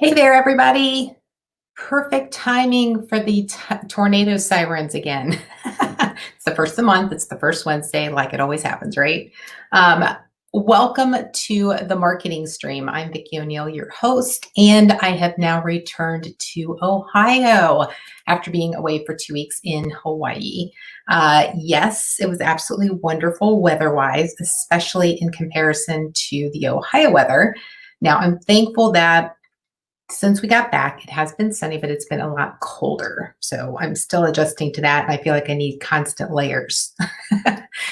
Hey there, everybody. Perfect timing for the tornado sirens again. It's the first of the month. It's the first Wednesday, like it always happens, right? Um, Welcome to the marketing stream. I'm Vicki O'Neill, your host, and I have now returned to Ohio after being away for 2 weeks in Hawaii. Yes, it was absolutely wonderful weather-wise, especially in comparison to the Ohio weather. Now, I'm thankful that since we got back, it has been sunny, but it's been a lot colder. So I'm still adjusting to that. And I feel like I need constant layers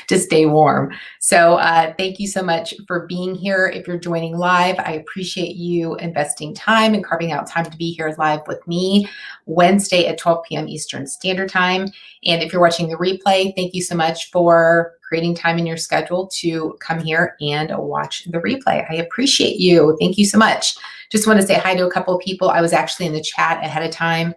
to stay warm. So thank you so much for being here. If you're joining live, I appreciate you investing time and carving out time to be here live with me Wednesday at 12 p.m. Eastern Standard Time. And if you're watching the replay, thank you so much for creating time in your schedule to come here and watch the replay. I appreciate you. Thank you so much. Just want to say hi to a couple of people. I was actually in the chat ahead of time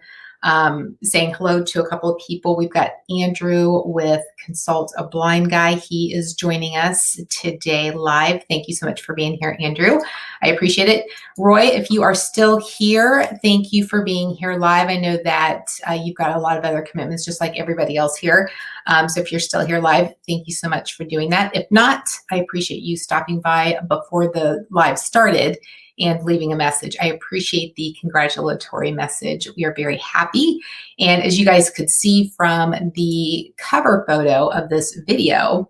saying hello to a couple of people. We've got Andrew with Consult a Blind Guy. He is joining us today live. Thank you so much for being here, Andrew. I appreciate it. Roy, if you are still here, thank you for being here live. I know that you've got a lot of other commitments just like everybody else here. So if you're still here live, thank you so much for doing that. If not, I appreciate you stopping by before the live started and leaving a message. I appreciate the congratulatory message. We are very happy. And as you guys could see from the cover photo of this video,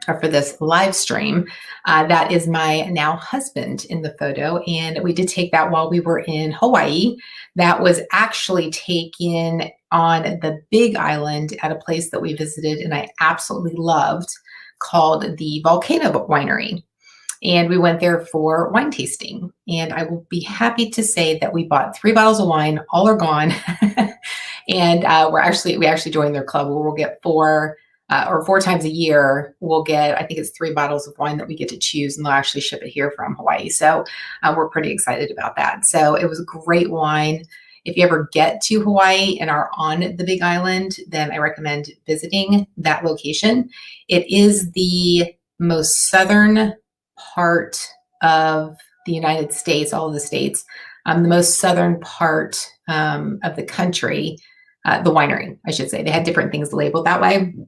or for this live stream, that is my now husband in the photo. And we did take that while we were in Hawaii. That was actually taken on the Big Island at a place that we visited and I absolutely loved called the Volcano Winery. And we went there for wine tasting. And I will be happy to say that we bought 3 bottles of wine, all are gone. And we actually joined their club where we'll get 4 times a year, we'll get, I think it's 3 bottles of wine that we get to choose, and they'll actually ship it here from Hawaii. So we're pretty excited about that. So it was great wine. If you ever get to Hawaii and are on the Big Island, then I recommend visiting that location. It is the most southern part of the United States, all of the states, the most southern part of the country, the winery, I should say. They had different things labeled that way. And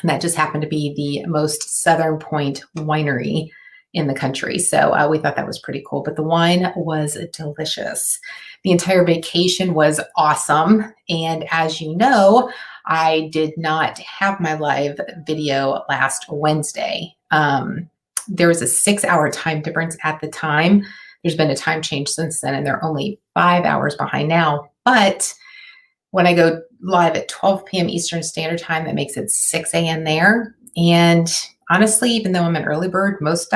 that just happened to be the most southern point winery in the country. So we thought that was pretty cool, but the wine was delicious. The entire vacation was awesome. And as you know, I did not have my live video last Wednesday. There was a 6-hour time difference at the time. There's been a time change since then, and they're only 5 hours behind now. But when I go live at 12 p.m. Eastern Standard Time, that makes it 6 a.m. there. And honestly, even though I'm an early bird most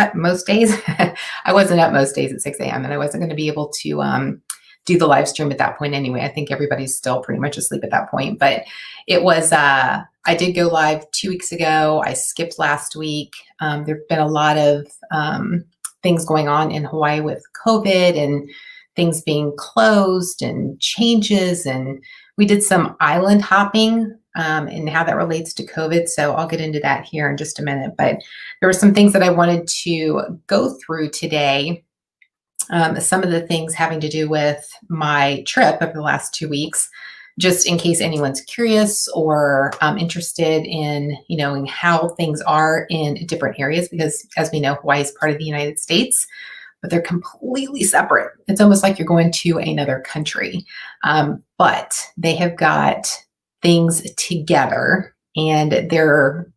days, I wasn't up most days at 6 a.m. and I wasn't going to be able to do the live stream at that point anyway. I think everybody's still pretty much asleep at that point. But it was, I did go live 2 weeks ago. I skipped last week. There've been a lot of things going on in Hawaii with COVID and things being closed and changes. And we did some island hopping and how that relates to COVID. So I'll get into that here in just a minute. But there were some things that I wanted to go through today. Some of the things having to do with my trip over the last 2 weeks, just in case anyone's curious or interested in knowing how things are in different areas, because as we know, Hawaii is part of the United States, but they're completely separate. It's almost like you're going to another country, but they have got things together, and their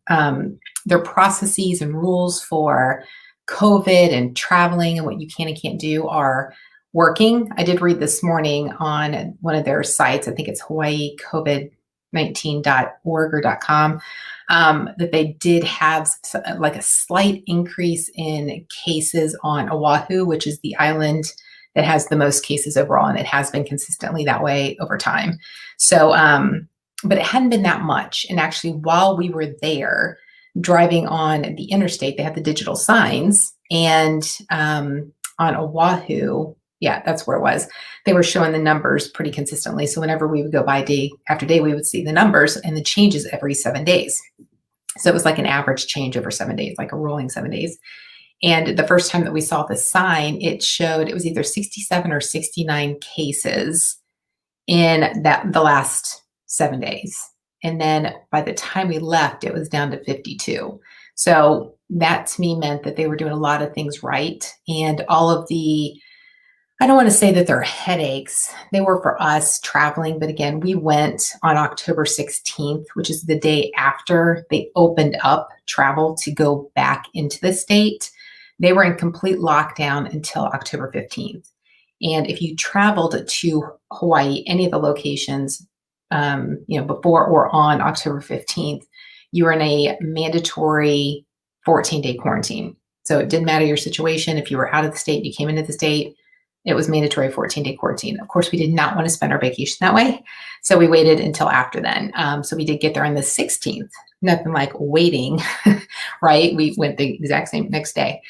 processes and rules for COVID and traveling and what you can and can't do are working. I did read this morning on one of their sites, I think it's hawaiicovid19.org or .com, that they did have like a slight increase in cases on Oahu, which is the island that has the most cases overall, and it has been consistently that way over time. So, but it hadn't been that much. And actually, while we were there, driving on the interstate, they had the digital signs, and on Oahu, yeah, that's where it was. They were showing the numbers pretty consistently. So whenever we would go by day after day, we would see the numbers and the changes every 7 days. So it was like an average change over 7 days, like a rolling 7 days. And the first time that we saw the sign, it showed it was either 67 or 69 cases in the last 7 days. And then by the time we left, it was down to 52. So that to me meant that they were doing a lot of things right. And all of the, I don't want to say that they're headaches. They were for us traveling. But again, we went on October 16th, which is the day after they opened up travel to go back into the state. They were in complete lockdown until October 15th. And if you traveled to Hawaii, any of the locations, before or on October 15th, you were in a mandatory 14-day quarantine. So it didn't matter your situation. If you were out of the state, you came into the state, it was mandatory 14-day quarantine. Of course, we did not want to spend our vacation that way. So we waited until after then. So we did get there on the 16th. Nothing like waiting, right? We went the exact same next day.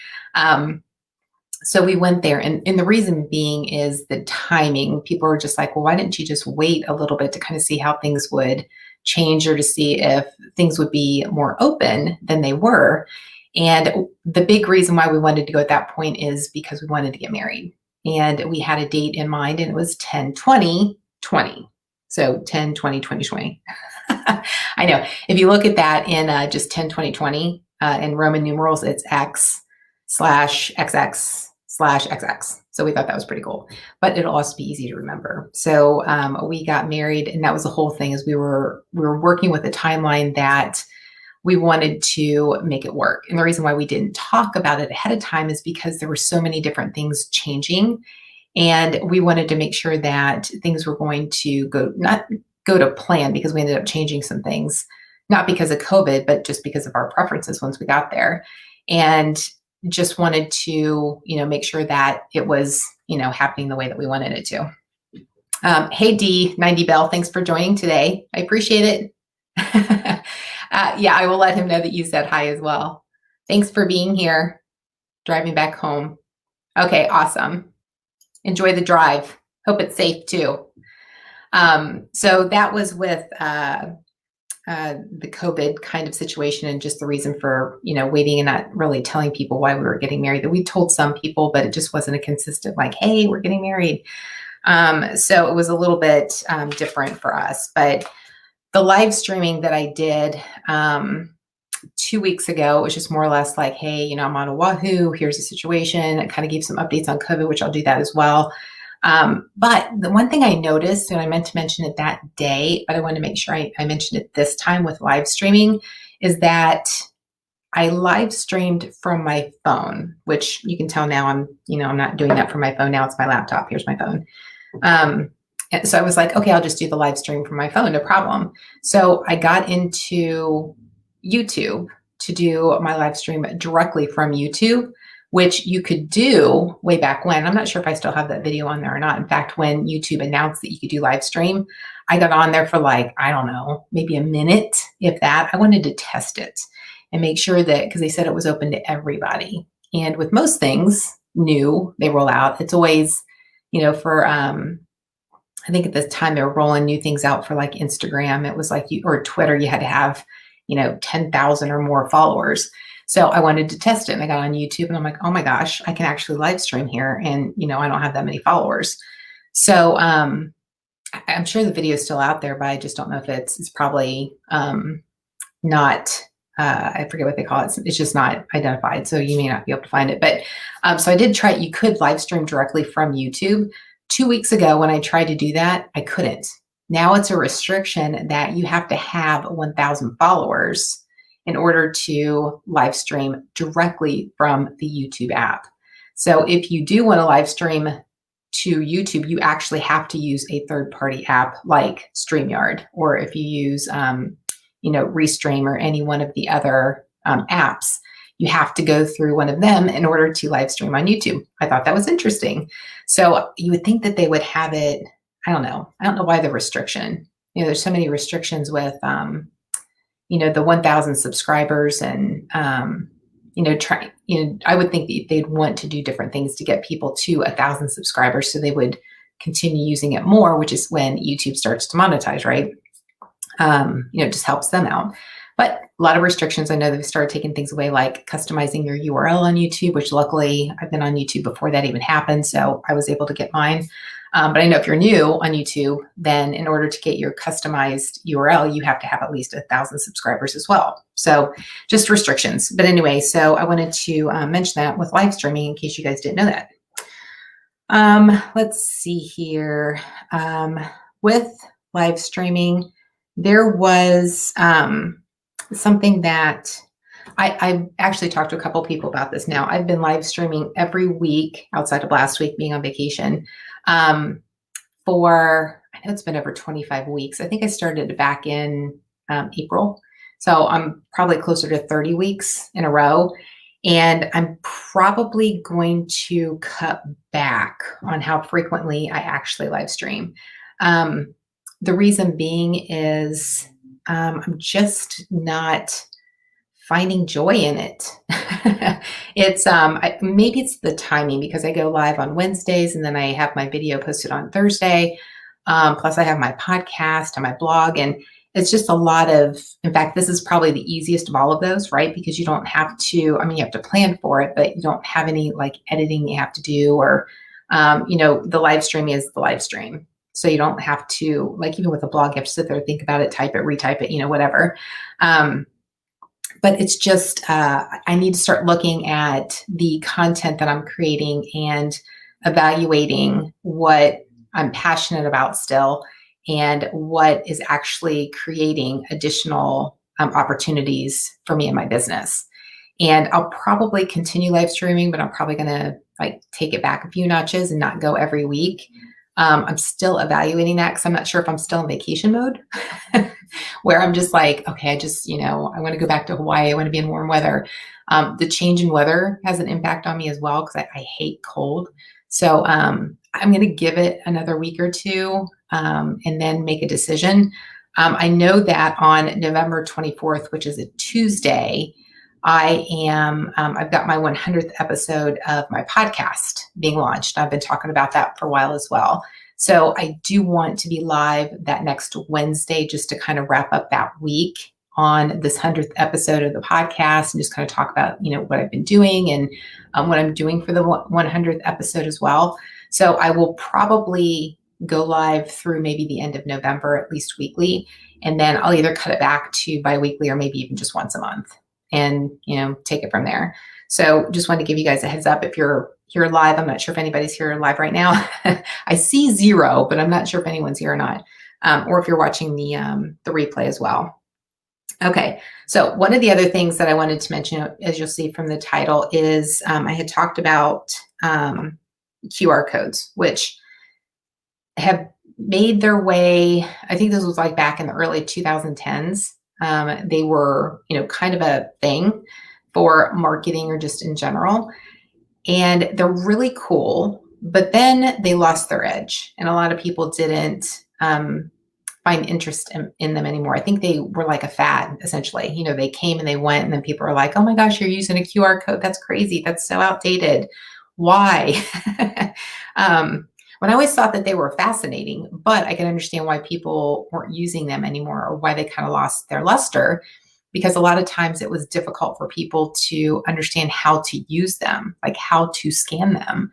So we went there, and the reason being is the timing. People were just like, well, why didn't you just wait a little bit to kind of see how things would change or to see if things would be more open than they were? And the big reason why we wanted to go at that point is because we wanted to get married. And we had a date in mind, and it was 10/20/20. So 10/20/2020. I know. If you look at that in just 10/20/20 in Roman numerals, it's X/XX/XX. So we thought that was pretty cool, but it'll also be easy to remember. So we got married, and that was the whole thing. Is we were working with a timeline that we wanted to make it work. And the reason why we didn't talk about it ahead of time is because there were so many different things changing, and we wanted to make sure that things were going to not go to plan, because we ended up changing some things, not because of COVID, but just because of our preferences once we got there. And just wanted to, make sure that it was, happening the way that we wanted it to. Hey, D90 Bell, thanks for joining today. I appreciate it. Yeah, I will let him know that you said hi as well. Thanks for being here, driving back home. Okay, awesome. Enjoy the drive. Hope it's safe too. So that was with the COVID kind of situation, and just the reason for, waiting and not really telling people why we were getting married. That we told some people, but it just wasn't a consistent, like, hey, we're getting married. So it was a little bit different for us. But the live streaming that I did 2 weeks ago, it was just more or less like, hey, I'm on Oahu, here's the situation. I kind of gave some updates on COVID, which I'll do that as well. But the one thing I noticed, and I meant to mention it that day, but I wanted to make sure I mentioned it this time with live streaming, is that I live streamed from my phone, which you can tell now I'm not doing that from my phone. Now it's my laptop. Here's my phone. And so I was like, okay, I'll just do the live stream from my phone, no problem. So I got into YouTube to do my live stream directly from YouTube, which you could do way back when. I'm not sure if I still have that video on there or not. In fact, when YouTube announced that you could do live stream, I got on there for like, I don't know, maybe a minute, if that. I wanted to test it and make sure that, because they said it was open to everybody. And with most things new, they roll out. It's always, for, I think at this time they were rolling new things out for like Instagram. It was like, or Twitter, you had to have, 10,000 or more followers. So I wanted to test it, and I got on YouTube, and I'm like, oh my gosh, I can actually live stream here. And, I don't have that many followers. So I'm sure the video is still out there, but I just don't know if it's probably not, I forget what they call it. It's just not identified. So you may not be able to find it. But so I did try, you could live stream directly from YouTube. 2 weeks ago, when I tried to do that, I couldn't. Now it's a restriction that you have to have 1,000 followers in order to live stream directly from the YouTube app. So if you do want to live stream to YouTube, you actually have to use a third-party app like StreamYard, or if you use, Restream or any one of the other apps, you have to go through one of them in order to live stream on YouTube. I thought that was interesting. So you would think that they would have it. I don't know. I don't know why the restriction. There's so many restrictions with, the 1,000 subscribers, and I would think that they'd want to do different things to get people to 1,000 subscribers, so they would continue using it more, which is when YouTube starts to monetize, right? It just helps them out. But a lot of restrictions. I know they've started taking things away, like customizing your URL on YouTube, which luckily I've been on YouTube before that even happened. So I was able to get mine. But I know if you're new on YouTube, then in order to get your customized URL, you have to have at least 1,000 subscribers as well. So just restrictions. But anyway, so I wanted to mention that with live streaming in case you guys didn't know that. Let's see here. With live streaming, there was something that I've actually talked to a couple people about this now. I've been live streaming every week outside of last week being on vacation for, I know it's been over 25 weeks. I think I started back in April. So I'm probably closer to 30 weeks in a row. And I'm probably going to cut back on how frequently I actually live stream. The reason being is I'm just not finding joy in it. It's maybe it's the timing because I go live on Wednesdays and then I have my video posted on Thursday. Plus I have my podcast and my blog, and it's just a lot of, in fact, this is probably the easiest of all of those, right? Because you don't have to, I mean, you have to plan for it, but you don't have any like editing you have to do, or, the live stream is the live stream. So you don't have to, like, even with a blog, you have to sit there, think about it, type it, retype it, whatever. But it's just, I need to start looking at the content that I'm creating and evaluating what I'm passionate about still and what is actually creating additional opportunities for me in my business. And I'll probably continue live streaming, but I'm probably going to like take it back a few notches and not go every week. I'm still evaluating that because I'm not sure if I'm still in vacation mode where I'm just like, okay, I want to go back to Hawaii. I want to be in warm weather. The change in weather has an impact on me as well because I hate cold. So I'm going to give it another week or two and then make a decision. I know that on November 24th, which is a Tuesday, I've got my 100th episode of my podcast being launched. I've been talking about that for a while as well. So I do want to be live that next Wednesday just to kind of wrap up that week on this 100th episode of the podcast and just kind of talk about, what I've been doing and what I'm doing for the 100th episode as well. So I will probably go live through maybe the end of November, at least weekly. And then I'll either cut it back to bi-weekly or maybe even just once a month and, take it from there. So just wanted to give you guys a heads up. If you're here live, I'm not sure if anybody's here live right now. I see 0, but I'm not sure if anyone's here or not. Or if you're watching the replay as well. Okay, so one of the other things that I wanted to mention, as you'll see from the title, is I had talked about QR codes, which have made their way, I think this was like back in the early 2010s. They were, kind of a thing for marketing or just in general. And they're really cool, but then they lost their edge. And a lot of people didn't find interest in them anymore. I think they were like a fad, essentially. They came and they went, and then people are like, oh my gosh, you're using a QR code. That's crazy. That's so outdated. Why? When I always thought that they were fascinating, but I can understand why people weren't using them anymore or why they kind of lost their luster, because a lot of times it was difficult for people to understand how to use them, like how to scan them.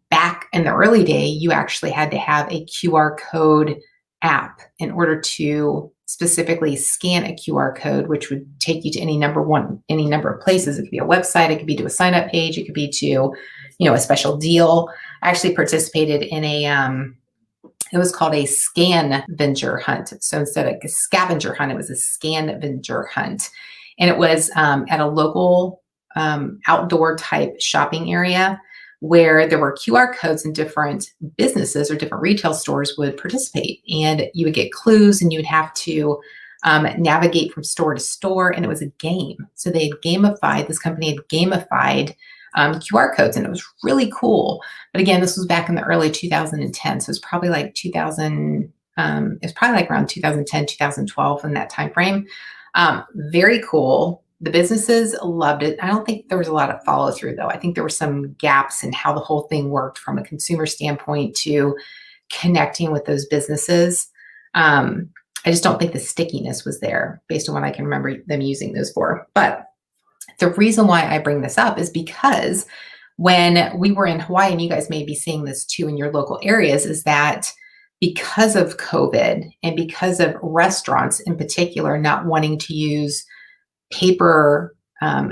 Back in the early day, you actually had to have a QR code app in order to specifically scan a QR code, which would take you to any number of places. It could be a website, it could be to a sign up page, it could be to, a special deal. I actually participated in it was called a scavenger hunt. So instead of a scavenger hunt, it was a scavenger hunt. And it was at a local outdoor type shopping area where there were QR codes and different businesses or different retail stores would participate. And you would get clues and you would have to navigate from store to store. And it was a game. So they had this company had gamified QR codes, and it was really cool. But again, this was back in the early 2010. So it's probably like it's probably like around 2010, 2012 in that time frame. Very cool. The businesses loved it. I don't think there was a lot of follow through though. I think there were some gaps in how the whole thing worked from a consumer standpoint to connecting with those businesses. I just don't think the stickiness was there based on what I can remember them using those for. But the reason why I bring this up is because when we were in Hawaii, and you guys may be seeing this too in your local areas, is that because of COVID and because of restaurants in particular not wanting to use paper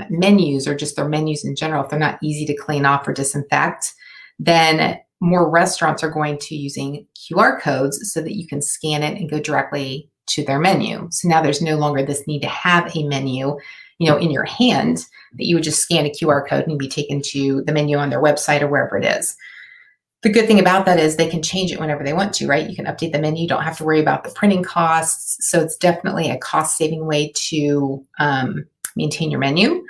menus or just their menus in general, if they're not easy to clean off or disinfect, then more restaurants are going to using QR codes so that you can scan it and go directly to their menu. So now there's no longer this need to have a menu, in your hand, that you would just scan a QR code and you'd be taken to the menu on their website or wherever it is. The good thing about that is they can change it whenever they want to, right? You can update the menu. You don't have to worry about the printing costs. So it's definitely a cost-saving way to maintain your menu.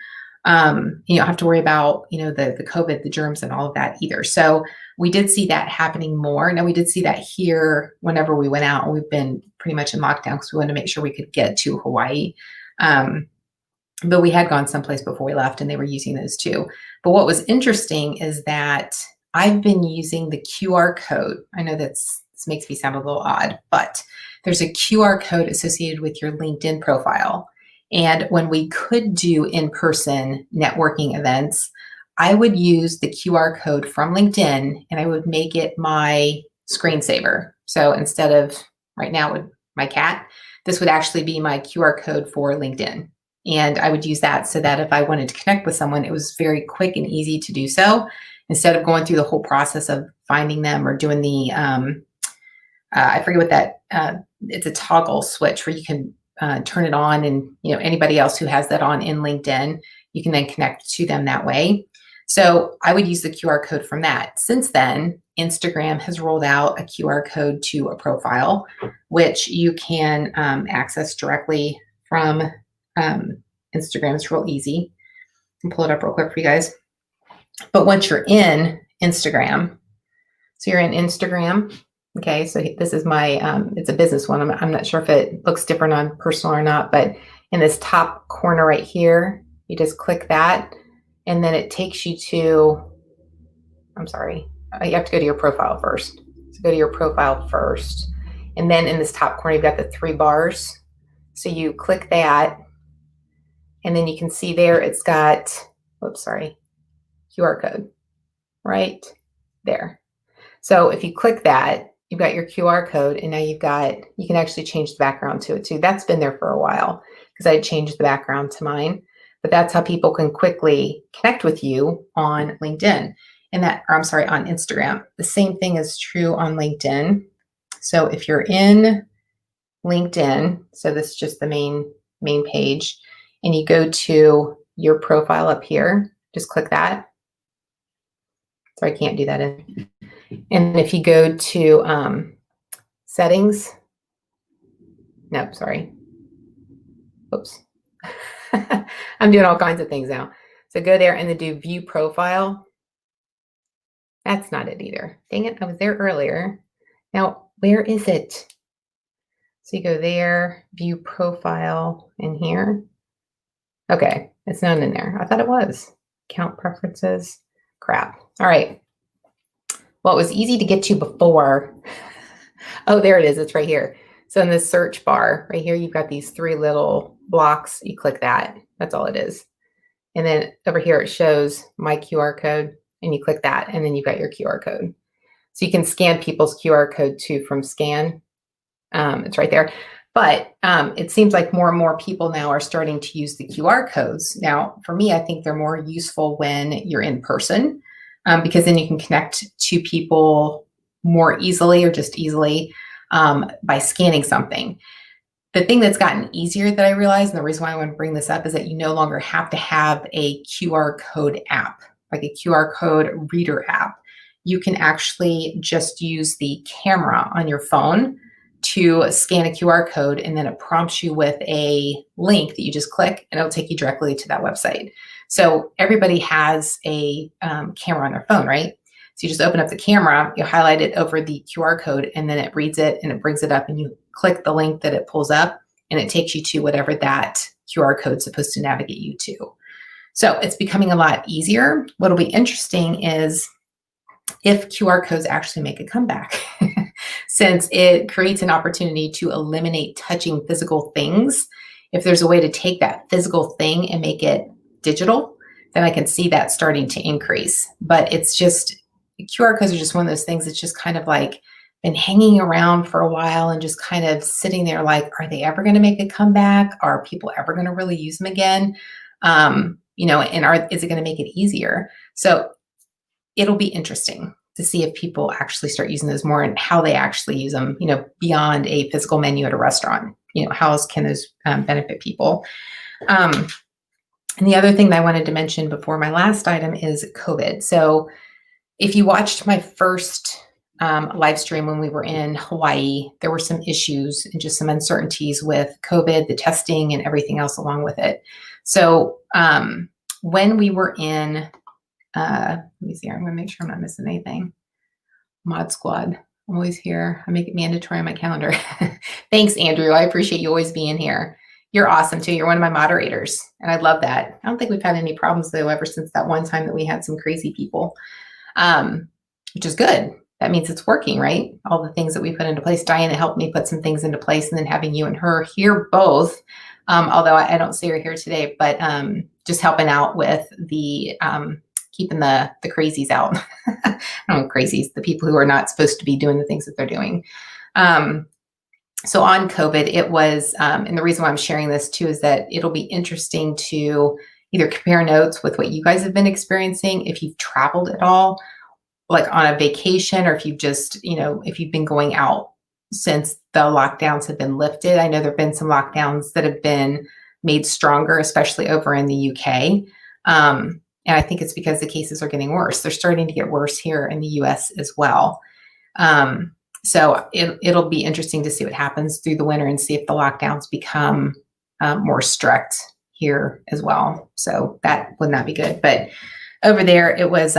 You don't have to worry about, the COVID, the germs and all of that either. So we did see that happening more. Now we did see that here whenever we went out. We've been pretty much in lockdown because we wanted to make sure we could get to Hawaii. But we had gone someplace before we left and they were using those too. But what was interesting is that I've been using the QR code. I know this makes me sound a little odd, but there's a QR code associated with your LinkedIn profile. And when we could do in-person networking events, I would use the QR code from LinkedIn and I would make it my screensaver. So instead of right now with my cat, this would actually be my QR code for LinkedIn. And I would use that so that if I wanted to connect with someone, it was very quick and easy to do so instead of going through the whole process of finding them or doing the, I forget what that, it's a toggle switch where you can turn it on and, anybody else who has that on in LinkedIn, you can then connect to them that way. So I would use the QR code from that. Since then, Instagram has rolled out a QR code to a profile, which you can access directly from Instagram. It's real easy. I can pull it up real quick for you guys. But once you're in Instagram, so you're in Instagram, okay, so this is my, it's a business one. I'm not sure if it looks different on personal or not, but in this top corner right here, you just click that and then it takes you to, you have to go to your profile first. So go to your profile first. And then in this top corner, you've got the 3 bars. So you click that and then you can see there it's got, QR code right there. So if you click that, you've got your QR code and now you can actually change the background to it too. That's been there for a while because I changed the background to mine, but that's how people can quickly connect with you on LinkedIn on Instagram. The same thing is true on LinkedIn. So if you're in LinkedIn, so this is just the main page, and you go to your profile up here, just click that. So I can't do that in. And if you go to settings, oops. I'm doing all kinds of things now. So go there and then do view profile. That's not it either. Dang it, I was there earlier. Now, where is it? So you go there, view profile in here. Okay, it's not in there. I thought it was. Account preferences, crap. All right. Well, it was easy to get to before. Oh, there it is. It's right here. So in this search bar right here, you've got these 3 little blocks. You click that. That's all it is. And then over here, it shows my QR code and you click that and then you've got your QR code. So you can scan people's QR code too from scan. It's right there. But it seems like more and more people now are starting to use the QR codes. Now, for me, I think they're more useful when you're in person because then you can connect to people more easily or just easily by scanning something. The thing that's gotten easier that I realized, and the reason why I want to bring this up, is that you no longer have to have a QR code app, like a QR code reader app. You can actually just use the camera on your phone to scan a QR code, and then it prompts you with a link that you just click and it'll take you directly to that website. So everybody has a camera on their phone, right? So you just open up the camera, you highlight it over the QR code, and then it reads it and it brings it up and you click the link that it pulls up and it takes you to whatever that QR code is supposed to navigate you to. So it's becoming a lot easier. What'll be interesting is if QR codes actually make a comeback. since it creates an opportunity to eliminate touching physical things. If there's a way to take that physical thing and make it digital, then I can see that starting to increase. But it's just, QR codes are just one of those things that's just kind of like been hanging around for a while and just kind of sitting there like, are they ever going to make a comeback? Are people ever going to really use them again? And is it going to make it easier? So it'll be interesting to see if people actually start using those more and how they actually use them, beyond a physical menu at a restaurant. How else can those benefit people? And the other thing that I wanted to mention before my last item is COVID. So if you watched my first live stream when we were in Hawaii, there were some issues and just some uncertainties with COVID, the testing, and everything else along with it. So when we were in, let me see, I'm going to make sure I'm not missing anything. Mod Squad, I'm always here. I make it mandatory on my calendar. Thanks, Andrew. I appreciate you always being here. You're awesome too. You're one of my moderators, and I love that. I don't think we've had any problems though ever since that one time that we had some crazy people, which is good. That means it's working, right? All the things that we put into place. Diana helped me put some things into place, and then having you and her here both, although I don't see her here today, but just helping out with the keeping the crazies out. I don't know, crazies, the people who are not supposed to be doing the things that they're doing. So on COVID, it was, and the reason why I'm sharing this too is that it'll be interesting to either compare notes with what you guys have been experiencing, if you've traveled at all, like on a vacation, or if you've just, if you've been going out since the lockdowns have been lifted. I know there have been some lockdowns that have been made stronger, especially over in the UK. And I think it's because the cases are getting worse. They're starting to get worse here in the US as well. So it'll be interesting to see what happens through the winter and see if the lockdowns become more strict here as well. So that would not be good. But over there, it was,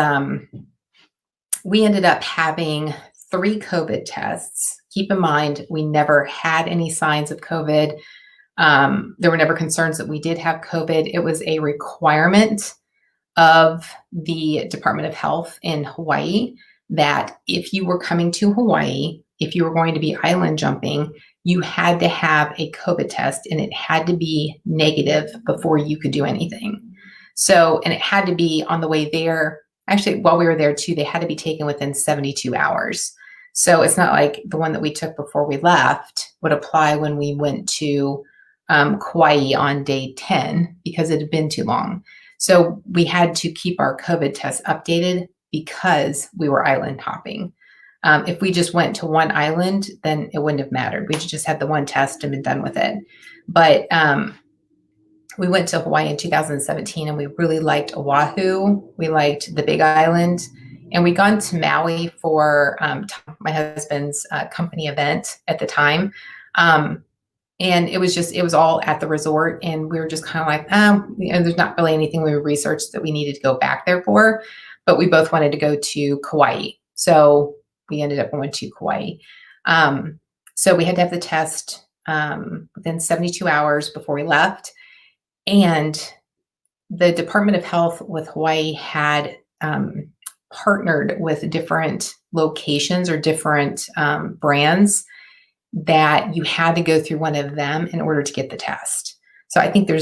we ended up having 3 COVID tests. Keep in mind, we never had any signs of COVID. There were never concerns that we did have COVID. It was a requirement of the Department of Health in Hawaii that if you were coming to Hawaii, if you were going to be island jumping, you had to have a COVID test, and it had to be negative before you could do anything. So, and it had to be on the way there. Actually, while we were there too, they had to be taken within 72 hours. So it's not like the one that we took before we left would apply when we went to Kauai on day 10, because it had been too long. So we had to keep our COVID tests updated because we were island hopping. If we just went to one island, then it wouldn't have mattered. We just had the one test and been done with it. But we went to Hawaii in 2017, and we really liked Oahu. We liked the Big Island. And we'd gone to Maui for my husband's company event at the time. And it was all at the resort, and we were just kind of like, there's not really anything we researched that we needed to go back there for, but we both wanted to go to Kauai. So we ended up going to Kauai. So we had to have the test within 72 hours before we left. And the Department of Health with Hawaii had partnered with different locations or different brands that you had to go through one of them in order to get the test. So I think there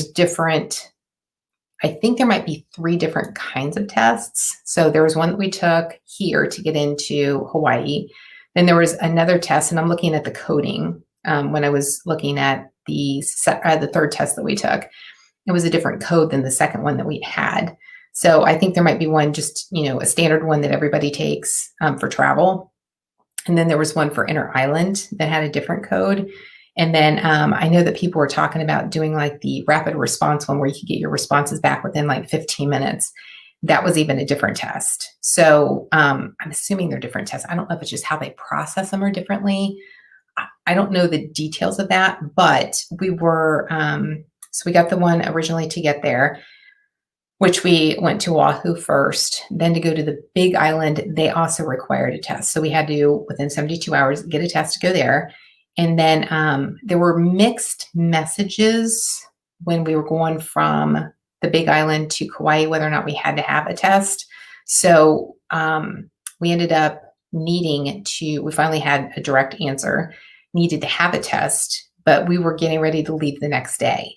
might be 3 different kinds of tests. So there was one that we took here to get into Hawaii. Then there was another test, and I'm looking at the coding when I was looking at the 3rd test that we took. It was a different code than the second one that we had. So I think there might be one just, a standard one that everybody takes for travel. And then there was one for inter island that had a different code. And then I know that people were talking about doing like the rapid response one where you could get your responses back within like 15 minutes. That was even a different test. So I'm assuming they're different tests. I don't know if it's just how they process them or differently. I don't know the details of that, but we were, so we got the one originally to get there, which we went to Oahu first. Then to go to the Big Island, they also required a test. So we had to, within 72 hours, get a test to go there. And then there were mixed messages when we were going from the Big Island to Kauai, whether or not we had to have a test. So we ended up we finally had a direct answer, needed to have a test, but we were getting ready to leave the next day.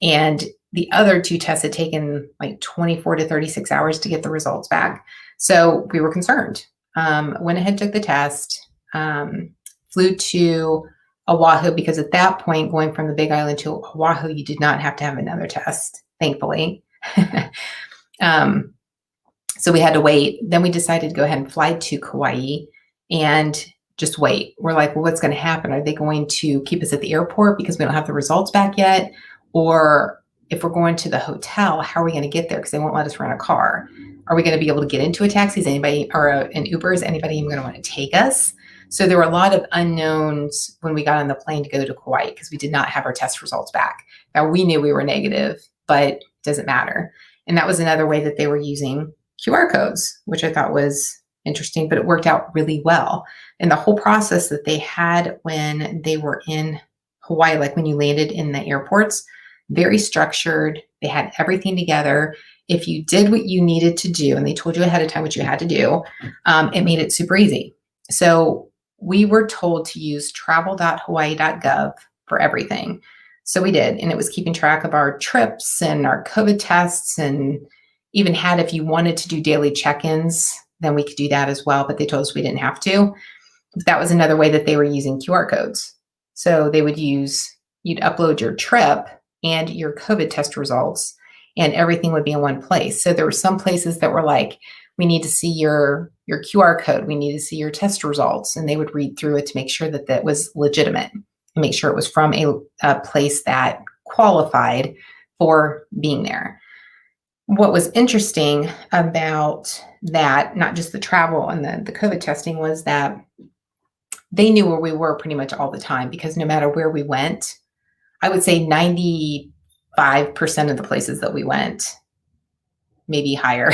And the other 2 tests had taken like 24 to 36 hours to get the results back. So we were concerned. Went ahead, took the test, flew to Oahu, because at that point, going from the Big Island to Oahu, you did not have to have another test, thankfully. So we had to wait. Then we decided to go ahead and fly to Kauai and just wait. We're like, well, what's going to happen? Are they going to keep us at the airport because we don't have the results back yet? Or if we're going to the hotel, how are we going to get there? Because they won't let us rent a car. Are we going to be able to get into a taxi? Is anybody, or an Uber, is anybody even going to want to take us? So there were a lot of unknowns when we got on the plane to go to Kauai, because we did not have our test results back. Now, we knew we were negative, but it doesn't matter. And that was another way that they were using QR codes, which I thought was interesting, but it worked out really well. And the whole process that they had when they were in Hawaii, like when you landed in the airports, very structured. They had everything together. If you did what you needed to do, and they told you ahead of time what you had to do, it made it super easy. So we were told to use travel.hawaii.gov for everything. So we did, and it was keeping track of our trips and our COVID tests, and even had, if you wanted to do daily check-ins, then we could do that as well, but they told us we didn't have to. But that was another way that they were using QR codes. So they would you'd upload your trip and your COVID test results, and everything would be in one place. So there were some places that were like, we need to see your QR code, we need to see your test results, and they would read through it to make sure that that was legitimate, and make sure it was from a place that qualified for being there. What was interesting about that, not just the travel and the COVID testing, was that they knew where we were pretty much all the time, because no matter where we went, I would say 95% of the places that we went, maybe higher,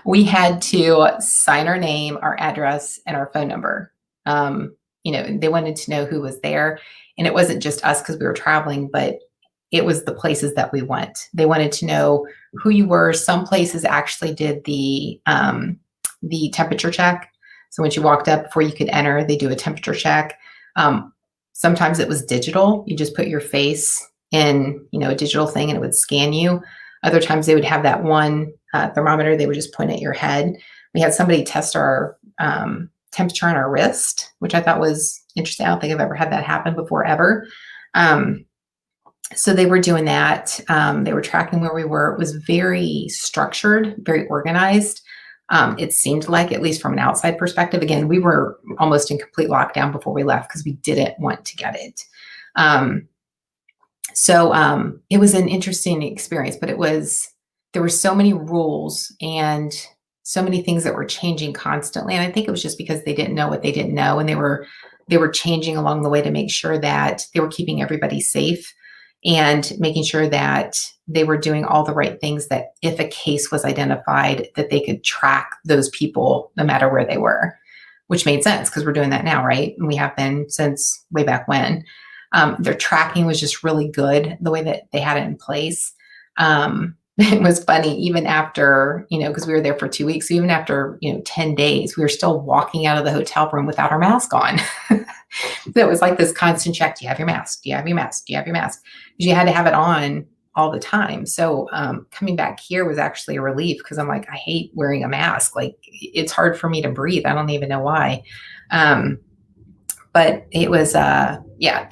we had to sign our name, our address, and our phone number. They wanted to know who was there. And it wasn't just us because we were traveling, but it was the places that we went. They wanted to know who you were. Some places actually did the temperature check. So when you walked up, before you could enter, they do a temperature check. Sometimes it was digital. You just put your face in, a digital thing, and it would scan you. Other times they would have that one thermometer. They would just point at your head. We had somebody test our temperature on our wrist, which I thought was interesting. I don't think I've ever had that happen before, ever. So they were doing that. They were tracking where we were. It was very structured, very organized. It seemed like, at least from an outside perspective, again, we were almost in complete lockdown before we left because we didn't want to get it. So it was an interesting experience, but there were so many rules and so many things that were changing constantly. And I think it was just because they didn't know what they didn't know. And they were changing along the way to make sure that they were keeping everybody safe and making sure that they were doing all the right things, that if a case was identified, that they could track those people no matter where they were, which made sense because we're doing that now, right? And we have been since way back when. Their tracking was just really good, the way that they had it in place. It was funny, even after, because we were there for 2 weeks, even after, 10 days, we were still walking out of the hotel room without our mask on. So it was like this constant check. Do you have your mask? Do you have your mask? Do you have your mask? Because you had to have it on all the time. So coming back here was actually a relief, because I'm like, I hate wearing a mask. Like, it's hard for me to breathe. I don't even know why. But it was, that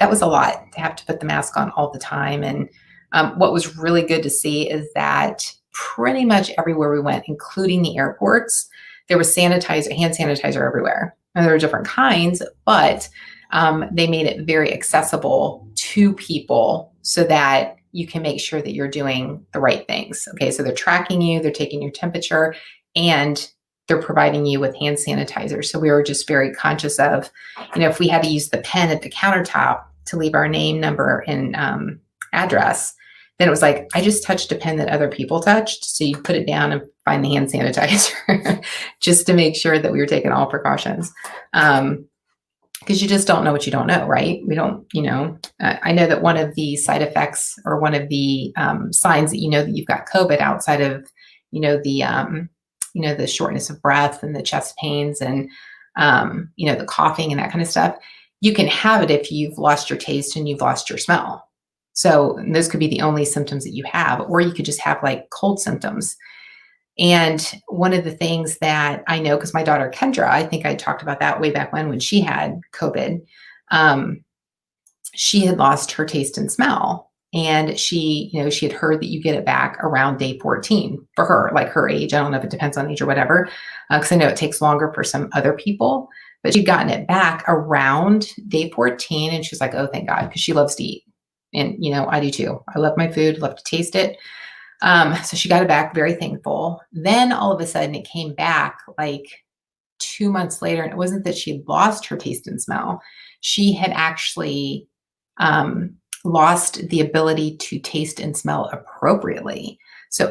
was a lot to have to put the mask on all the time. And what was really good to see is that pretty much everywhere we went, including the airports, there was hand sanitizer everywhere. And there were different kinds, but they made it very accessible to people so that you can make sure that you're doing the right things. Okay, so they're tracking you, they're taking your temperature, and they're providing you with hand sanitizer. So we were just very conscious of, if we had to use the pen at the countertop to leave our name, number, and address, then it was like, I just touched a pen that other people touched. So you put it down and find the hand sanitizer just to make sure that we were taking all precautions. Because you just don't know what you don't know, right? We don't, I know that one of the side effects, or one of the signs that that you've got COVID, outside of, the shortness of breath and the chest pains and the coughing and that kind of stuff. You can have it if you've lost your taste and you've lost your smell. So those could be the only symptoms that you have, or you could just have like cold symptoms. And one of the things that I know, because my daughter Kendra, I think I talked about that way back when she had COVID, she had lost her taste and smell. And she had heard that you get it back around day 14 for her, like her age. I don't know if it depends on age or whatever, because I know it takes longer for some other people, but she'd gotten it back around day 14. And she's like, oh, thank God, because she loves to eat. And, I do too. I love my food, love to taste it. So she got it back, very thankful. Then all of a sudden it came back like 2 months later. And it wasn't that she had lost her taste and smell. She had actually lost the ability to taste and smell appropriately. So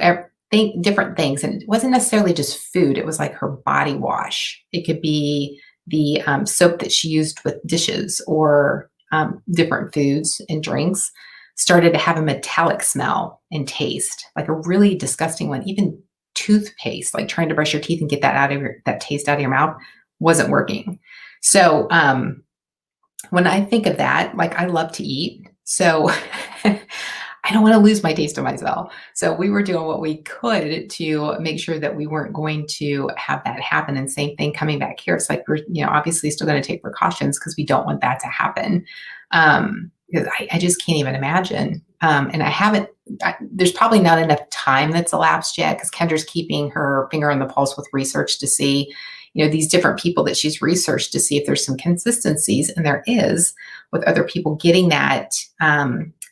different things. And it wasn't necessarily just food. It was like her body wash. It could be the soap that she used with dishes, or different foods and drinks started to have a metallic smell and taste, like a really disgusting one. Even toothpaste, like trying to brush your teeth and get that taste out of your mouth, wasn't working. So when I think of that, like, I love to eat. So I don't want to lose my taste of myself. So we were doing what we could to make sure that we weren't going to have that happen. And same thing coming back here. It's like, we're, obviously still going to take precautions because we don't want that to happen. Because I just can't even imagine. And there's probably not enough time that's elapsed yet, because Kendra's keeping her finger on the pulse with research to see, these different people that she's researched to see if there's some consistencies, and there is, with other people getting that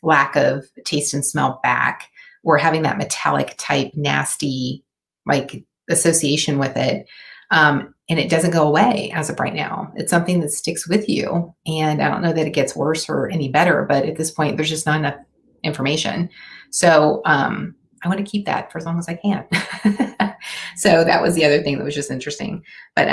lack of taste and smell back, or having that metallic type nasty like association with it. And it doesn't go away as of right now. It's something that sticks with you. And I don't know that it gets worse or any better, but at this point, there's just not enough information. So I want to keep that for as long as I can. So that was the other thing that was just interesting. But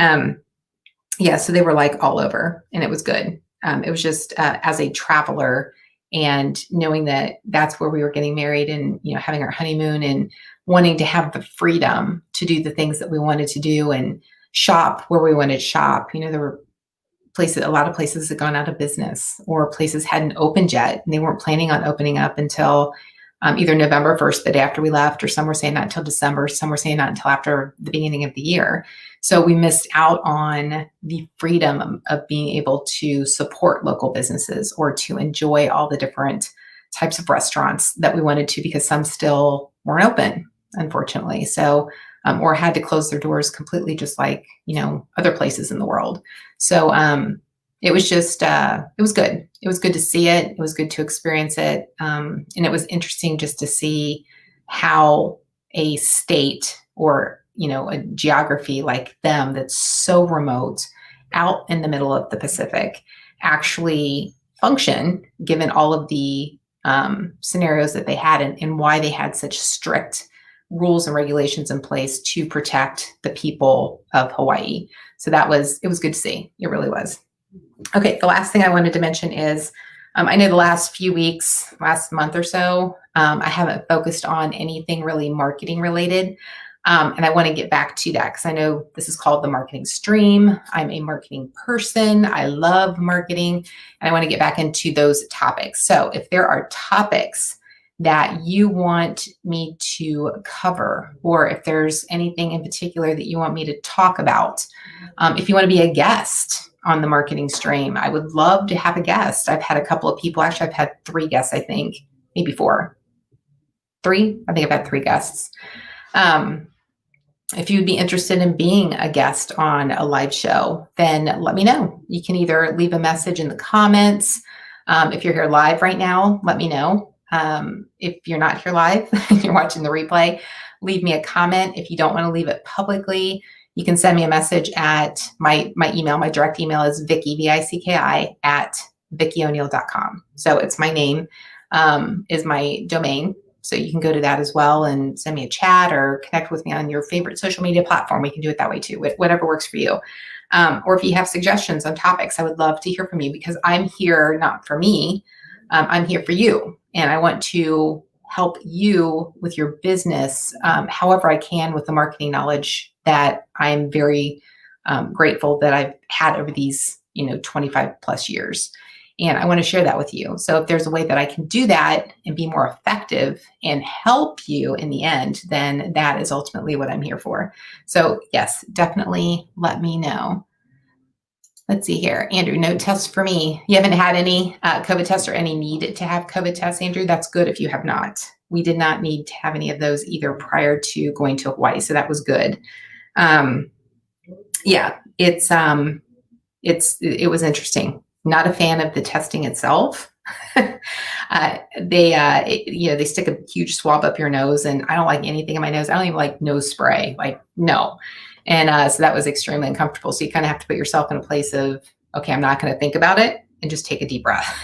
yeah, so they were like all over, and it was good. It was just as a traveler, and knowing that that's where we were getting married, and having our honeymoon, and wanting to have the freedom to do the things that we wanted to do and shop where we wanted to shop. There were a lot of places had gone out of business, or places hadn't opened yet, and they weren't planning on opening up until either November 1st, the day after we left, or some were saying not until December, some were saying not until after the beginning of the year. So we missed out on the freedom of being able to support local businesses, or to enjoy all the different types of restaurants that we wanted to, because some still weren't open, unfortunately. So, or had to close their doors completely, just like, other places in the world. So it was just, it was good. It was good to see it. It was good to experience it. And it was interesting just to see how a state, or, a geography like them that's so remote out in the middle of the Pacific, actually function, given all of the scenarios that they had, and why they had such strict rules and regulations in place to protect the people of Hawaii. So it was good to see. It really was. Okay, the last thing I wanted to mention is, I know the last few weeks, last month or so, I haven't focused on anything really marketing related. And I want to get back to that, because I know this is called the marketing stream. I'm a marketing person. I love marketing, and I want to get back into those topics. So if there are topics that you want me to cover, or if there's anything in particular that you want me to talk about, if you want to be a guest on the marketing stream, I would love to have a guest. I've had a couple of people, actually I've had 3 guests, I think, maybe 4. 3? I think I've had 3 guests. If you'd be interested in being a guest on a live show, then let me know. You can either leave a message in the comments. If you're here live right now, let me know. If you're not here live, you're watching the replay, leave me a comment. If you don't want to leave it publicly, you can send me a message at my email. My direct email is Vicki, VICKI, at VickiO'Neill.com. So it's my name, is my domain. So you can go to that as well and send me a chat, or connect with me on your favorite social media platform. We can do it that way too, whatever works for you. Or if you have suggestions on topics, I would love to hear from you, because I'm here not for me. I'm here for you. And I want to help you with your business however I can, with the marketing knowledge that I'm very grateful that I've had over these, 25 plus years. And I want to share that with you. So if there's a way that I can do that and be more effective and help you in the end, then that is ultimately what I'm here for. So yes, definitely let me know. Let's see here. Andrew, no tests for me. You haven't had any COVID tests or any need to have COVID tests, Andrew? That's good if you have not. We did not need to have any of those either prior to going to Hawaii. So that was good. Yeah, it was interesting. Not a fan of the testing itself. They stick a huge swab up your nose, and I don't like anything in my nose. I don't even like nose spray. Like, no. And so that was extremely uncomfortable. So you kind of have to put yourself in a place of, okay, I'm not going to think about it, and just take a deep breath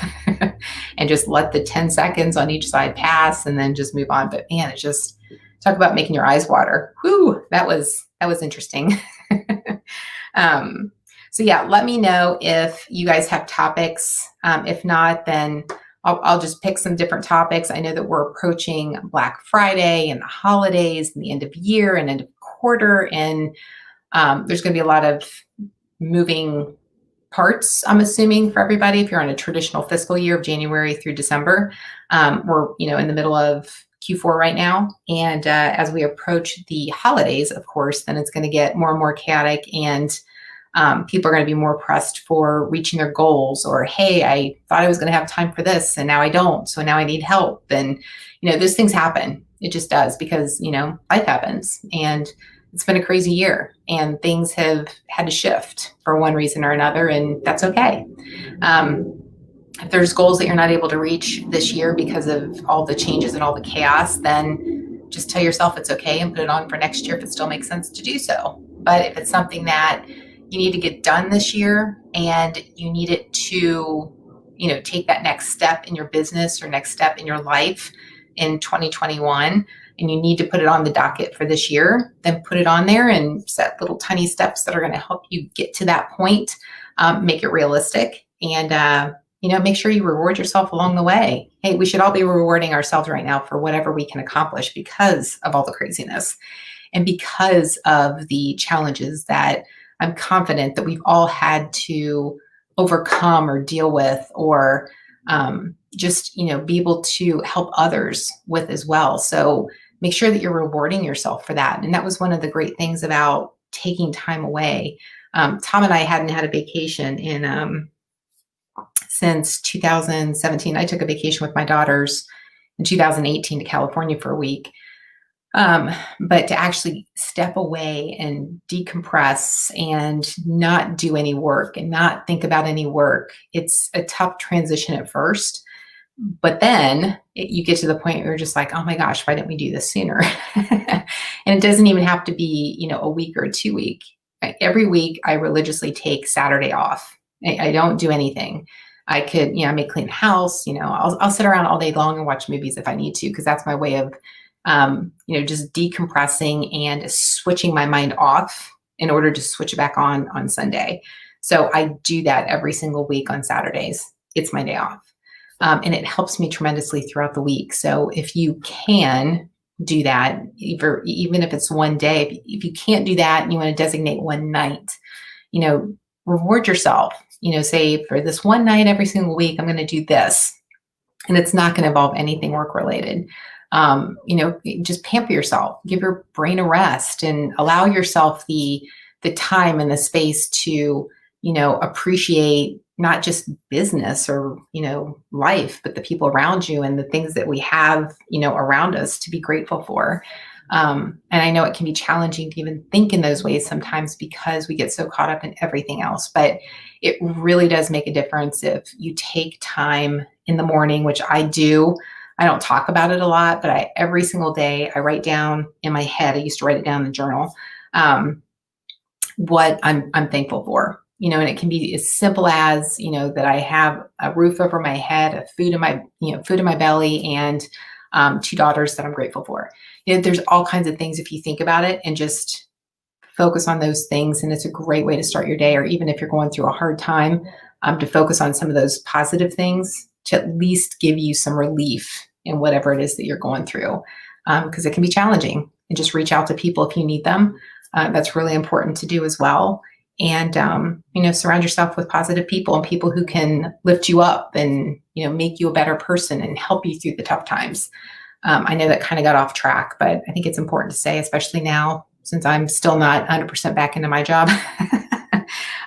and just let the 10 seconds on each side pass and then just move on. But man, it just, talk about making your eyes water. Whew, that was interesting. So yeah, let me know if you guys have topics. If not, then I'll just pick some different topics. I know that we're approaching Black Friday and the holidays and the end of year and end of quarter. And there's going to be a lot of moving parts, I'm assuming, for everybody. If you're on a traditional fiscal year of January through December, we're, in the middle of Q4 right now. And as we approach the holidays, of course, then it's going to get more and more chaotic, and people are going to be more pressed for reaching their goals, or, hey, I thought I was going to have time for this and now I don't. So now I need help. And, those things happen. It just does, because, life happens, and it's been a crazy year, and things have had to shift for one reason or another. And that's okay. If there's goals that you're not able to reach this year because of all the changes and all the chaos, then just tell yourself it's okay and put it on for next year if it still makes sense to do so. But if it's something that you need to get done this year, and you need it to, take that next step in your business or next step in your life in 2021, and you need to put it on the docket for this year, then put it on there and set little tiny steps that are going to help you get to that point. Make it realistic, and, make sure you reward yourself along the way. Hey, we should all be rewarding ourselves right now for whatever we can accomplish because of all the craziness and because of the challenges that I'm confident that we've all had to overcome or deal with, or just, be able to help others with as well. So make sure that you're rewarding yourself for that. And that was one of the great things about taking time away. Tom and I hadn't had a vacation since 2017. I took a vacation with my daughters in 2018 to California for a week. But to actually step away and decompress and not do any work and not think about any work, it's a tough transition at first. But then you get to the point where you're just like, oh my gosh, why didn't we do this sooner? And it doesn't even have to be, a week or 2 week. Every week I religiously take Saturday off. I don't do anything. I could, I may clean the house, I'll sit around all day long and watch movies if I need to, because that's my way of just decompressing and switching my mind off in order to switch it back on Sunday. So I do that every single week on Saturdays. It's my day off. And it helps me tremendously throughout the week. So if you can do that, even if it's one day, if you can't do that and you want to designate one night, reward yourself, say for this one night every single week, I'm going to do this. And it's not going to involve anything work related. Just pamper yourself, give your brain a rest, and allow yourself the time and the space to, appreciate not just business or, life, but the people around you and the things that we have, around us to be grateful for. And I know it can be challenging to even think in those ways sometimes because we get so caught up in everything else, but it really does make a difference if you take time in the morning, which I do. I don't talk about it a lot, but every single day I write down in my head, I used to write it down in the journal, what I'm thankful for, and it can be as simple as, that I have a roof over my head, food in my belly, and 2 daughters that I'm grateful for. There's all kinds of things if you think about it and just focus on those things. And it's a great way to start your day, or even if you're going through a hard time, to focus on some of those positive things to at least give you some relief in whatever it is that you're going through, because it can be challenging. And just reach out to people if you need them. That's really important to do as well. and surround yourself with positive people and people who can lift you up and make you a better person and help you through the tough times. I know that kind of got off track, but I think it's important to say, especially now, since I'm still not 100% back into my job.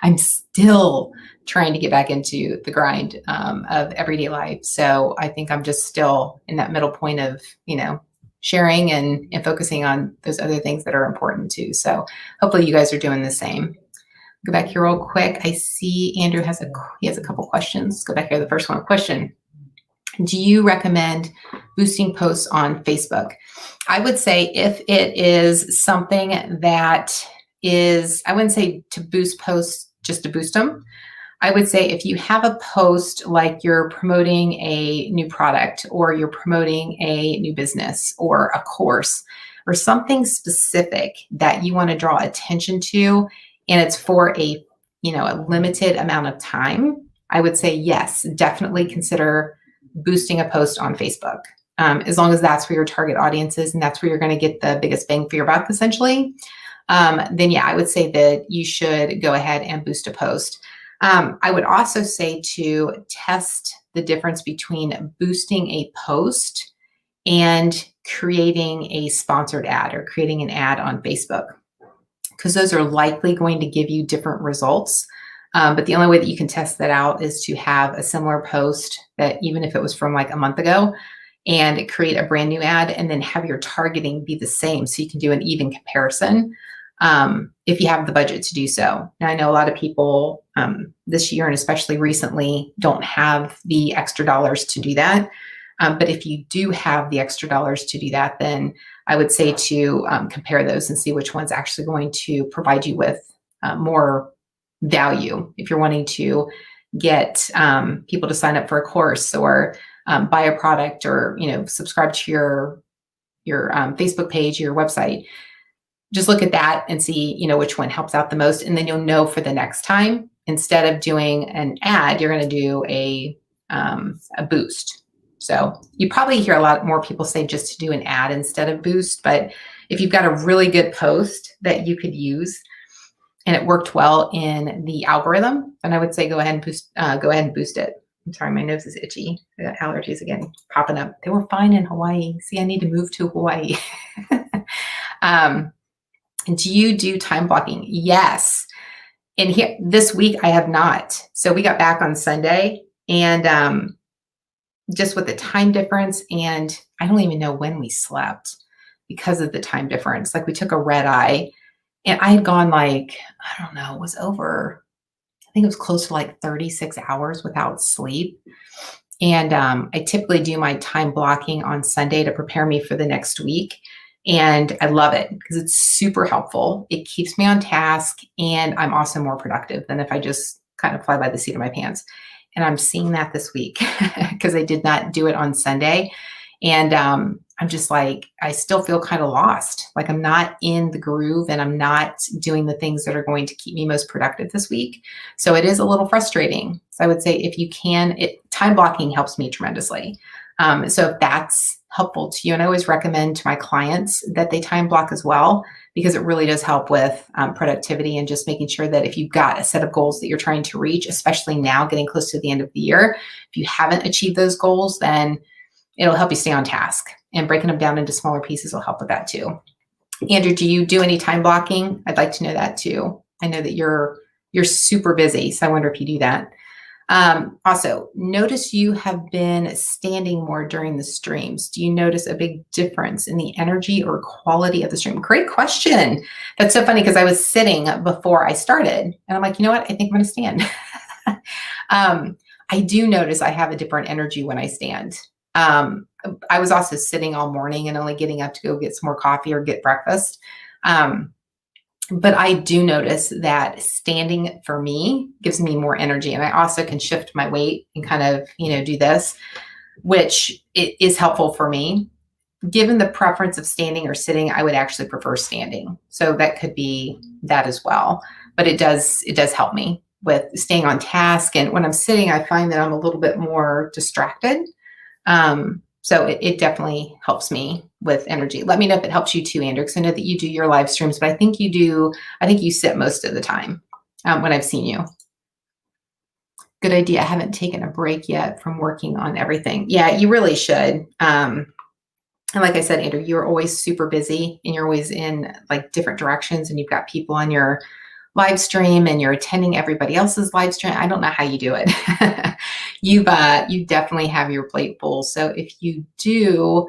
I'm still trying to get back into the grind of everyday life. So I think I'm just still in that middle point of, sharing and focusing on those other things that are important too. So hopefully you guys are doing the same. Go back here real quick. I see Andrew has a couple questions. Let's go back here. The first one question. Do you recommend boosting posts on Facebook? I would say if it is something that is, I wouldn't say to boost posts just to boost them. I would say if you have a post like you're promoting a new product or you're promoting a new business or a course or something specific that you want to draw attention to, and it's for a limited amount of time, I would say yes, definitely consider boosting a post on Facebook. As long as that's where your target audience is and that's where you're going to get the biggest bang for your buck, essentially, then yeah, I would say that you should go ahead and boost a post. I would also say to test the difference between boosting a post and creating a sponsored ad or creating an ad on Facebook, because those are likely going to give you different results. But the only way that you can test that out is to have a similar post that, even if it was from like a month ago, and create a brand new ad and then have your targeting be the same so you can do an even comparison. If you have the budget to do so. Now, I know a lot of people this year and especially recently don't have the extra dollars to do that. But if you do have the extra dollars to do that, then I would say to compare those and see which one's actually going to provide you with more value. If you're wanting to get people to sign up for a course or buy a product or subscribe to your Facebook page, your website, just look at that and see, which one helps out the most. And then you'll know for the next time, instead of doing an ad, you're going to do a boost. So you probably hear a lot more people say just to do an ad instead of boost. But if you've got a really good post that you could use and it worked well in the algorithm, then I would say go ahead and boost it. I'm sorry, my nose is itchy. I got allergies again popping up. They were fine in Hawaii. See, I need to move to Hawaii. Do you do time blocking? Yes. And here this week I have not. So we got back on Sunday, and just with the time difference, and I don't even know when we slept because of the time difference. Like we took a red eye, and I had gone like, I don't know, it was over, I think it was close to like 36 hours without sleep. And I typically do my time blocking on Sunday to prepare me for the next week. And I love it because it's super helpful. It keeps me on task, and I'm also more productive than if I just kind of fly by the seat of my pants. And I'm seeing that this week because I did not do it on Sunday. And I'm just like, I still feel kind of lost. Like I'm not in the groove and I'm not doing the things that are going to keep me most productive this week. So it is a little frustrating. So I would say if you can, time blocking helps me tremendously. So if that's helpful to you, and I always recommend to my clients that they time block as well, because it really does help with productivity and just making sure that if you've got a set of goals that you're trying to reach, especially now getting close to the end of the year, if you haven't achieved those goals, then it'll help you stay on task, and breaking them down into smaller pieces will help with that too. Andrew, do you do any time blocking? I'd like to know that too. I know that you're super busy, so I wonder if you do that. Also, notice you have been standing more during the streams. Do you notice a big difference in the energy or quality of the stream? Great question. That's so funny because I was sitting before I started and I'm like, you know what? I think I'm going to stand. I do notice I have a different energy when I stand. I was also sitting all morning and only getting up to go get some more coffee or get breakfast. But I do notice that standing for me gives me more energy. And I also can shift my weight and kind of, do this, which is helpful for me. Given the preference of standing or sitting, I would actually prefer standing. So that could be that as well. But it does help me with staying on task. And when I'm sitting, I find that I'm a little bit more distracted. So it definitely helps me with energy. Let me know if it helps you too, Andrew, because I know that you do your live streams, but I think you sit most of the time. when I've seen you. Good idea. I haven't taken a break yet from working on everything. Yeah, you really should. And like I said, Andrew, you're always super busy and you're always in like different directions and you've got people on your live stream and you're attending everybody else's live stream. I don't know how you do it. You definitely have your plate full. So if you do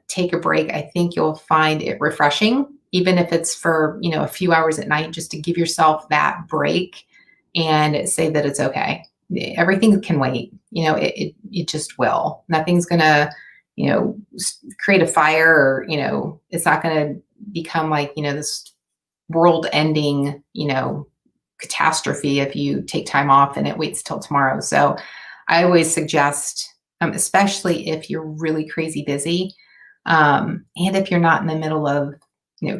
take a break, I think you'll find it refreshing, even if it's for, a few hours at night, just to give yourself that break and say that it's okay. Everything can wait. It just will. Nothing's gonna, create a fire, or it's not gonna become like this world-ending, catastrophe if you take time off and it waits till tomorrow. So I always suggest, especially if you're really crazy busy, and if you're not in the middle of,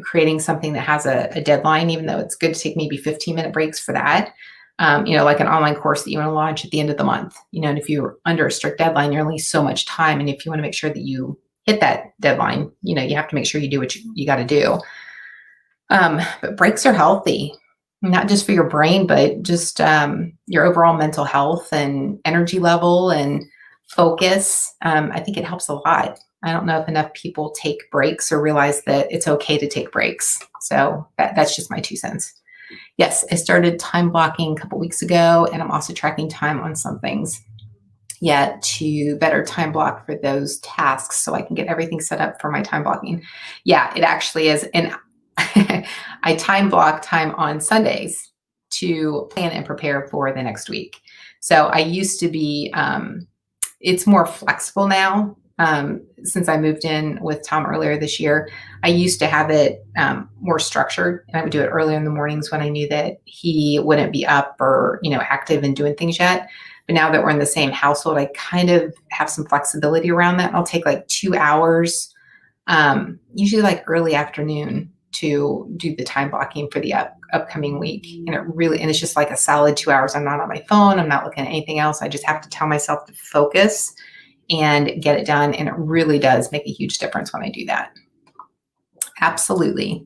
creating something that has a deadline, even though it's good to take maybe 15-minute breaks for that. Like an online course that you want to launch at the end of the month, and if you're under a strict deadline, you're only so much time. And if you want to make sure that you hit that deadline, you have to make sure you do what you got to do. But breaks are healthy, not just for your brain, but just your overall mental health and energy level and focus. I think it helps a lot. I don't know if enough people take breaks or realize that it's okay to take breaks. So that's just my 2 cents. Yes, I started time blocking a couple weeks ago, and I'm also tracking time on some things yet to better time block for those tasks so I can get everything set up for my time blocking. Yeah, it actually is. And I time block time on Sundays to plan and prepare for the next week. So I used to be, it's more flexible now. Since I moved in with Tom earlier this year, I used to have it more structured, and I would do it earlier in the mornings when I knew that he wouldn't be up or, active and doing things yet. But now that we're in the same household, I kind of have some flexibility around that. I'll take like 2 hours, usually like early afternoon, to do the time blocking for the upcoming week. And it's just like a solid 2 hours. I'm not on my phone. I'm not looking at anything else. I just have to tell myself to focus and get it done. And it really does make a huge difference when I do that. Absolutely.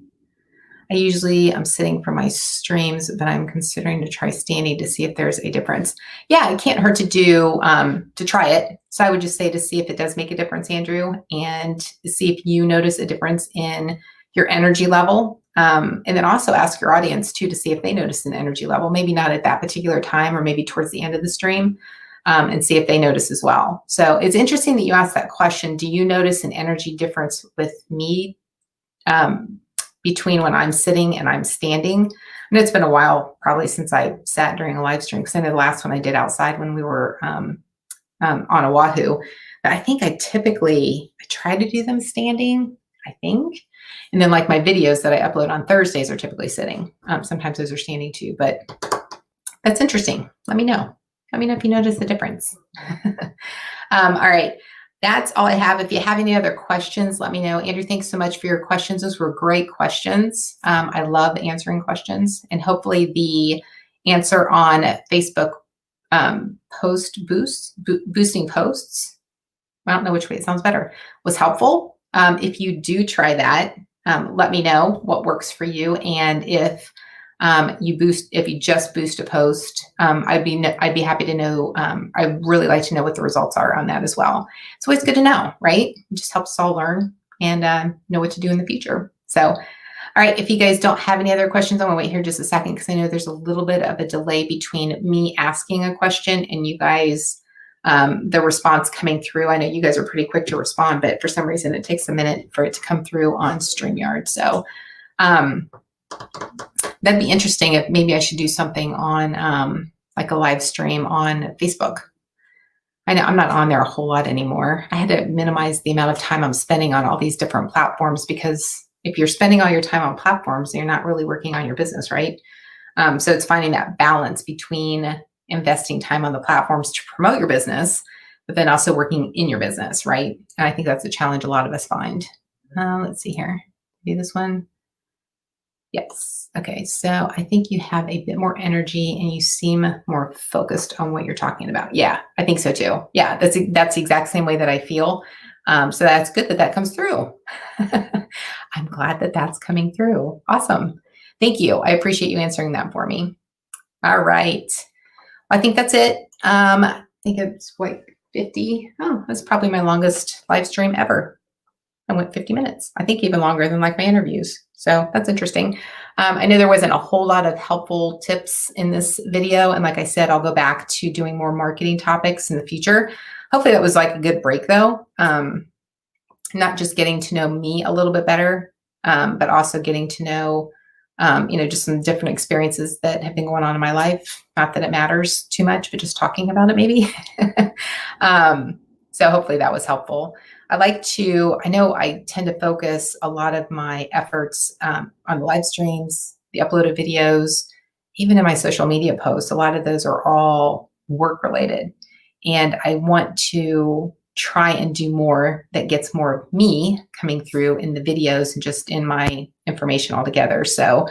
I'm sitting for my streams, but I'm considering to try standing to see if there's a difference. Yeah, it can't hurt to do, to try it. So I would just say to see if it does make a difference, Andrew, and see if you notice a difference in your energy level. And then also ask your audience too, to see if they notice an energy level, maybe not at that particular time, or maybe towards the end of the stream, and see if they notice as well. So it's interesting that you asked that question. Do you notice an energy difference with me between when I'm sitting and I'm standing? I know it's been a while probably since I sat during a live stream, because I know the last one I did outside when we were on Oahu. But I think I try to do them standing, I think. And then like my videos that I upload on Thursdays are typically sitting. Sometimes those are standing too, but that's interesting. Let me know. Let me know if you notice the difference. All right. That's all I have. If you have any other questions, let me know. Andrew, thanks so much for your questions. Those were great questions. I love answering questions, and hopefully the answer on Facebook boosting posts, I don't know which way it sounds better, was helpful. If you do try that, let me know what works for you. And if you just boost a post, I'd be happy to know. I'd really like to know what the results are on that as well. It's always good to know, right? It just helps us all learn and know what to do in the future. So, all right, if you guys don't have any other questions, I'm gonna wait here just a second, because I know there's a little bit of a delay between me asking a question and you guys, the response coming through. I know you guys are pretty quick to respond, but for some reason it takes a minute for it to come through on StreamYard. So, that'd be interesting if maybe I should do something on like a live stream on Facebook. I know I'm not on there a whole lot anymore. I had to minimize the amount of time I'm spending on all these different platforms, because if you're spending all your time on platforms, you're not really working on your business, right? So it's finding that balance between investing time on the platforms to promote your business, but then also working in your business, right? And I think that's a challenge a lot of us find. Let's see here. Do this one. Yes. Okay. So I think you have a bit more energy and you seem more focused on what you're talking about. Yeah, I think so too. Yeah, that's the exact same way that I feel. So that's good that comes through. I'm glad that that's coming through. Awesome. Thank you. I appreciate you answering that for me. All right. I think that's it. I think it's what, 50. Oh, that's probably my longest live stream ever. I went 50 minutes. I think even longer than like my interviews. So that's interesting. I know there wasn't a whole lot of helpful tips in this video. And like I said, I'll go back to doing more marketing topics in the future. Hopefully that was like a good break though. Not just getting to know me a little bit better, but also getting to know, just some different experiences that have been going on in my life. Not that it matters too much, but just talking about it maybe. So hopefully that was helpful. I know I tend to focus a lot of my efforts on the live streams, the uploaded videos, even in my social media posts. A lot of those are all work related. And I want to try and do more that gets more of me coming through in the videos and just in my information altogether. So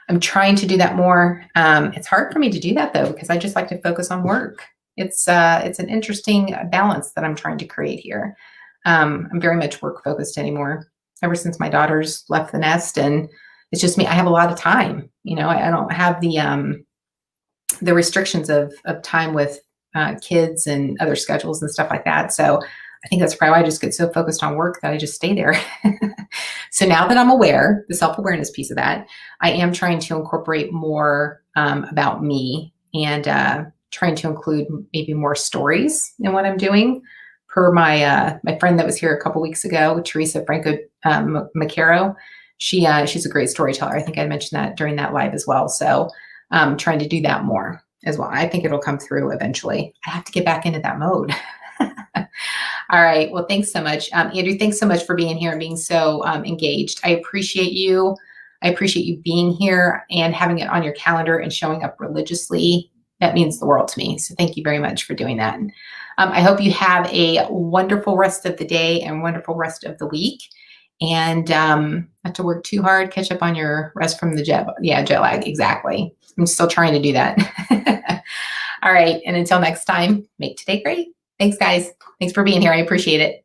I'm trying to do that more. It's hard for me to do that though, because I just like to focus on work. It's an interesting balance that I'm trying to create here. I'm very much work focused anymore ever since my daughters left the nest, and it's just me. I have a lot of time. I don't have the restrictions of time with kids and other schedules and stuff like that. So I think that's probably why I just get so focused on work that I just stay there. So now that I'm aware, the self-awareness piece of that, I am trying to incorporate more about me and trying to include maybe more stories in what I'm doing. Per my friend that was here a couple weeks ago, Teresa Franco Macaro, she's a great storyteller. I think I mentioned that during that live as well. So trying to do that more as well. I think it'll come through eventually. I have to get back into that mode. All right. Well, thanks so much. Andrew, thanks so much for being here and being so engaged. I appreciate you. I appreciate you being here and having it on your calendar and showing up religiously. That means the world to me. So thank you very much for doing that. I hope you have a wonderful rest of the day and wonderful rest of the week. And not to work too hard, catch up on your rest from the jet lag. Exactly. I'm still trying to do that. All right. And until next time, make today great. Thanks, guys. Thanks for being here. I appreciate it.